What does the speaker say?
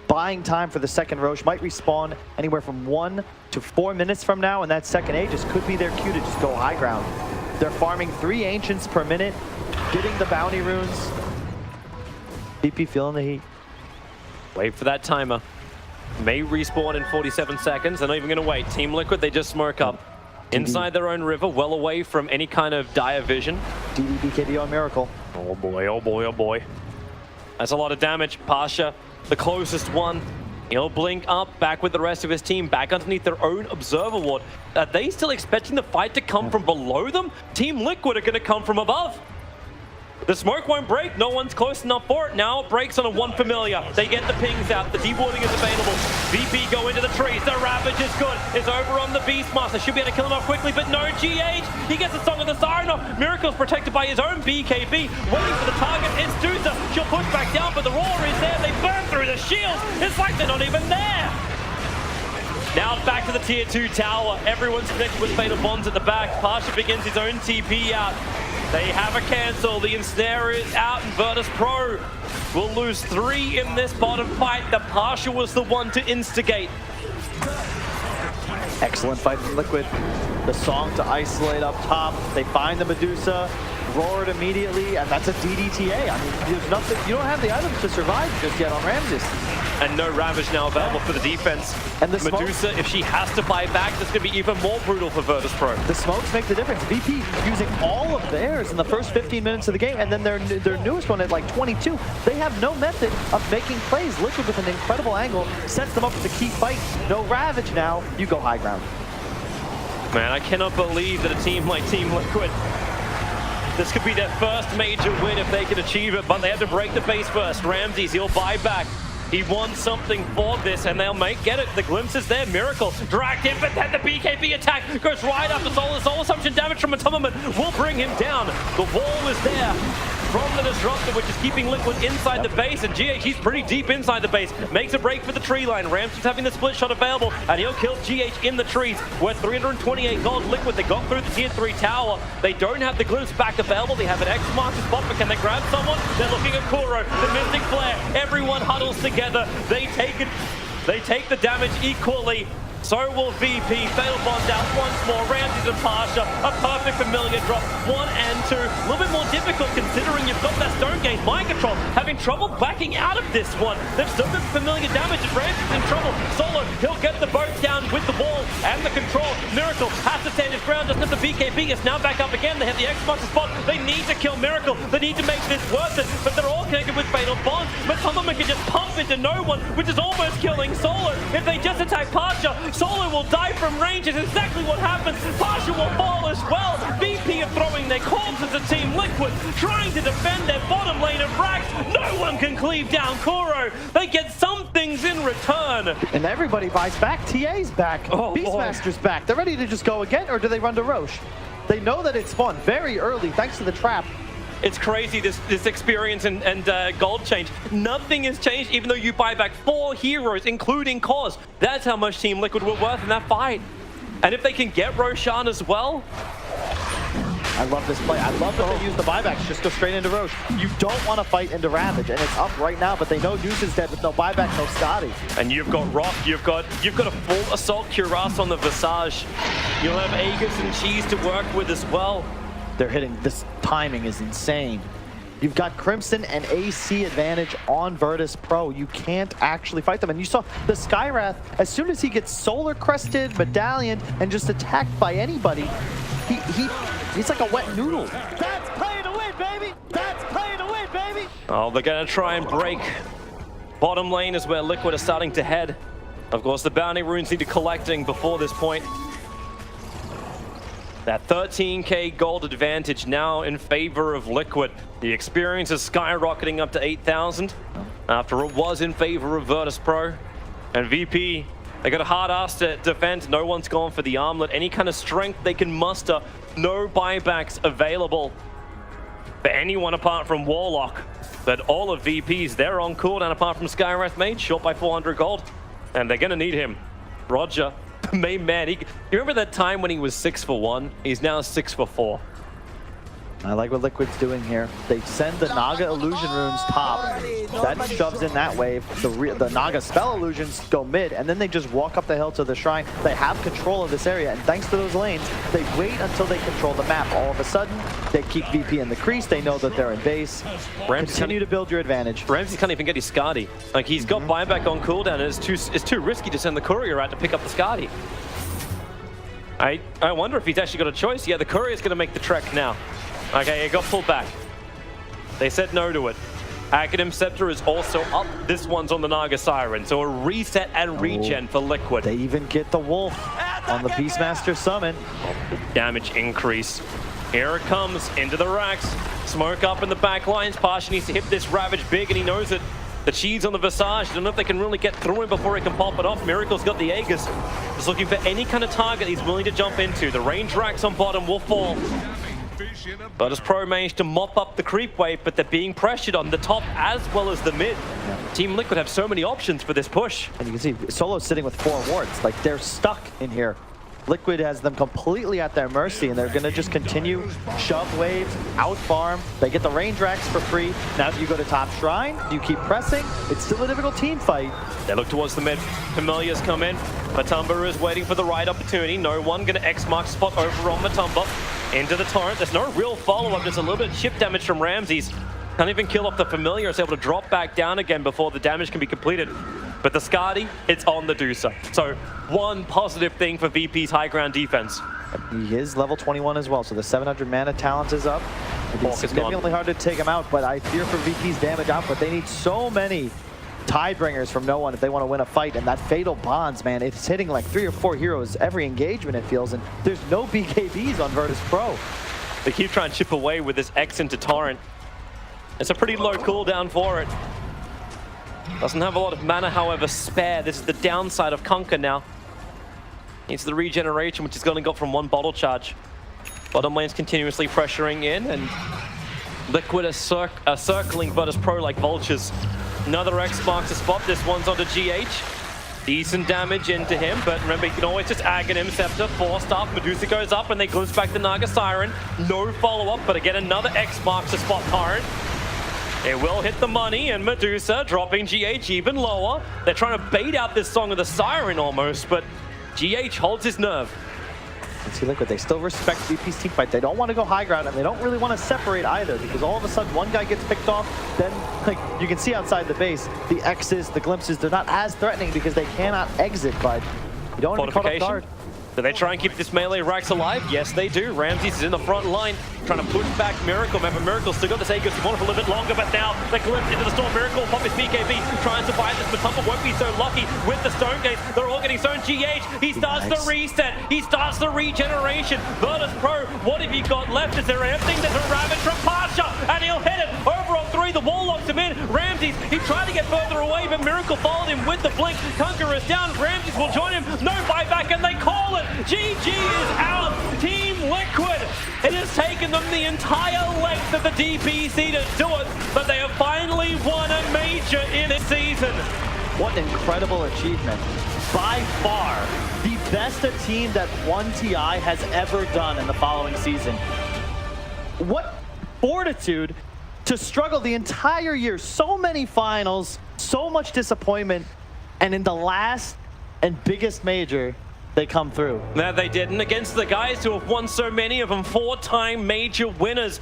buying time for the second Roche. Might respawn anywhere from 1 to 4 minutes from now, and that second Aegis could be their cue to just go high ground. They're farming 3 Ancients per minute, getting the bounty runes. VP feeling the heat. Wait for that timer. May respawn in 47 seconds. They're not even going to wait. Team Liquid, they just smirk up. Inside their own river, well away from any kind of dire vision. DD on Miracle. Oh boy, oh boy, oh boy. That's a lot of damage. Pasha, the closest one. He'll blink up, back with the rest of his team, back underneath their own observer ward. Are they still expecting the fight to come from below them? Team Liquid are going to come from above. The smoke won't break. No one's close enough for it. Now it breaks on a 1 familiar. They get the pings out. The dewarding is available. VP go into the trees. The Ravage is good. Is over on the Beastmaster. Should be able to kill him off quickly, but no GH. He gets the Song of the Siren off. Miracle's protected by his own BKB. Waiting for the target. It's Dusa. She'll push back down, but the Roar is there. They burn through the shields. It's like they're not even there. Now back to the tier 2 tower. Everyone's connected with Fatal Bonds at the back. Pasha begins his own TP out. They have a cancel. The Ensnare is out, and Virtus Pro will lose 3 in this bottom fight. The Pasha was the one to instigate. Excellent fight from Liquid. The Song to isolate up top. They find the Medusa, roar it immediately, and that's a DDTA. I mean, there's nothing. You don't have the items to survive just yet on Ramses. And no Ravage now available for the defense. And the Medusa, if she has to buy back, that's going to be even more brutal for Virtus Pro. The smokes make the difference. VP using all of theirs in the first 15 minutes of the game, and then their newest one at like 22. They have no method of making plays. Liquid with an incredible angle sets them up with a key fight. No Ravage now. You go high ground. Man, I cannot believe that a team like Team Liquid, this could be their first major win if they can achieve it, but they have to break the base first. Ramses, he'll buy back. He wants something for this, and they'll get it. The glimpse is there. Miracle dragged in, but then the BKB attack goes right up. The Soul Assumption damage from Atonement will bring him down. The wall is there from the Disruptor, which is keeping Liquid inside the base, and GH, he's pretty deep inside the base. Makes a break for the tree line. Ramses having the split shot available, and he'll kill GH in the trees. We're 328 gold. Liquid, they got through the tier 3 tower. They don't have the glimpse back available. They have an X-Master spot, but can they grab someone? They're looking at Kuro, the Mystic Flare. Everyone huddles together. They take the damage equally. So will VP. Fatal Bonds out once more. Ramses and Pasha. A perfect familiar drop. 1 and 2. A little bit more difficult considering you've got that Stone Gate. Mind Control having trouble backing out of this one. They've still got familiar damage, and Ramses in trouble. Solo, he'll get the boat down with the ball and the control. Miracle has to stand his ground. Doesn't have the BKB. It's now back up again. They have the X-Master spot. They need to kill Miracle. They need to make this worth it. But they're all connected with Fatal Bonds. But some of them can just pump into no one, which is almost killing Solo. If they just attack Pasha, Solo will die from range. Is exactly what happens. Pasha will fall as well. VP are throwing their corpses at Team Liquid, trying to defend their bottom lane of Rax. No one can cleave down Kuro. They get some things in return. And everybody buys back. TA's back. Oh, Beastmaster's back. They're ready to just go again, or do they run to Roche? They know that it's spawned very early thanks to the trap. It's crazy, this experience and gold change. Nothing has changed, even though you buy back 4 heroes, including Cause. That's how much Team Liquid were worth in that fight. And if they can get Roshan as well. I love this play. I love that they use the buybacks. Just go straight into Roche. You don't want to fight into Ravage, and it's up right now, but they know Deuce is dead with no buyback, no Scotty. And you've got Rock, you've got a full Assault Cuirass on the Visage. You'll have Aegis and Cheese to work with as well. They're hitting, this timing is insane. You've got Crimson and AC advantage on Virtus Pro. You can't actually fight them. And you saw the Skywrath, as soon as he gets Solar Crested, Medallion, and just attacked by anybody, he's like a wet noodle. That's play to win, baby! That's play to win, baby! Oh, they're gonna try and break. Bottom lane is where Liquid are starting to head. Of course, the bounty runes need to collecting before this point. That 13k gold advantage now in favor of Liquid. The experience is skyrocketing up to 8,000 after it was in favor of Virtus Pro. And VP, they got a hard ass to defend. No one's gone for the armlet. Any kind of strength they can muster. No buybacks available for anyone apart from Warlock. But all of VP's, they're on cooldown apart from Skywrath Mage, short by 400 gold. And they're gonna need him. Roger. Main man, you remember that time when he was 6 for 1? He's now 6 for 4. I like what Liquid's doing here. They send the Naga illusion runes top. That shoves in that wave. The Naga spell illusions go mid, and then they just walk up the hill to the shrine. They have control of this area, and thanks to those lanes, they wait until they control the map. All of a sudden, they keep VP in the crease. They know that they're in base. Continue to build your advantage. Ramsey can't even get his Skadi. Like, he's got buyback on cooldown, and it's too risky to send the courier out to pick up the Skadi. I wonder if he's actually got a choice. Yeah, the courier's going to make the trek now. Okay, it got pulled back. They said no to it. Academ Scepter is also up. This one's on the Naga Siren, so a reset and regen for Liquid. They even get the Wolf on the Beastmaster summon. Damage increase. Here it comes, into the racks. Smoke up in the back lines. Pasha needs to hit this Ravage big, and he knows it. The Cheese on the Visage. Don't know if they can really get through him before he can pop it off. Miracle's got the Aegis. Just looking for any kind of target he's willing to jump into. The range racks on bottom will fall. But as Pro managed to mop up the creep wave, but they're being pressured on the top as well as the mid. Yeah. Team Liquid have so many options for this push. And you can see Solo's sitting with 4 wards. Like, they're stuck in here. Liquid has them completely at their mercy, and they're going to just continue shove waves, out farm. They get the range racks for free. Now do you go to top shrine? Do you keep pressing? It's still a difficult team fight. They look towards the mid. Familiars come in. Matumba is waiting for the right opportunity. No one going to X-mark spot over on Matumba. Into the torrent. There's no real follow-up. Just a little bit of chip damage from Ramses. Can't even kill off the Familiar. Is able to drop back down again before the damage can be completed. But the Skadi, it's on the Deucer. So one positive thing for VP's high ground defense. He is level 21 as well, so the 700 mana talent is up. It's significantly hard to take him out, but I fear for VP's damage output. They need so many Tidebringers from no one if they want to win a fight, and that Fatal Bonds, man, it's hitting like 3 or 4 heroes every engagement, it feels, and there's no BKBs on Virtus Pro. They keep trying to chip away with this X into Torrent. It's a pretty low cooldown for it. Doesn't have a lot of mana, however, spare. This is the downside of Conquer now. Needs the regeneration, which he's only got from 1 bottle charge. Bottom lane's continuously pressuring in, and Liquid are circling Virtus Pro like vultures. Another X marks the spot. This one's onto GH. Decent damage into him, but remember, you can always just Aghanim Scepter, 4-star. Medusa goes up, and they glimpse back the Naga Siren. No follow-up, but again, another X marks the spot Torrent. It will hit the money, and Medusa dropping GH even lower. They're trying to bait out this Song of the Siren almost, but GH holds his nerve. And see, Liquid, they still respect VP's team fight. They don't want to go high ground, and they don't really want to separate either, because all of a sudden one guy gets picked off, then like you can see outside the base, the X's, the glimpses, they're not as threatening because they cannot exit, but you don't want to be caught off guard. Do they try and keep this melee racks alive? Yes, they do. Ramses is in the front line, trying to push back Miracle. Remember, Miracle's still got this Aegis. He wanted for a little bit longer, but now the glimpse into the storm. Miracle will pop his BKB, try and survive this. Matumba won't be so lucky with the Stone Gates. They're all getting Stone. GH, he starts the reset. He starts the regeneration. Virtus Pro, what have you got left? Is there anything? There's a Ravage from Pasha, and he'll hit it. Over on 3, the wall locks him in. Ramses, he tried to get further away, but Miracle followed him with the blink. Conqueror is down. Ramses will join him. No buyback, and they call it. GG is out. Team Liquid. It has taken them the entire length of the DPC to do it, but they have finally won a major in this season. What an incredible achievement. By far, the best a team that won TI has ever done in the following season. What fortitude to struggle the entire year. So many finals, so much disappointment, and in the last and biggest major, they come through. No, they didn't. Against the guys who have won so many of them, 4-time major winners.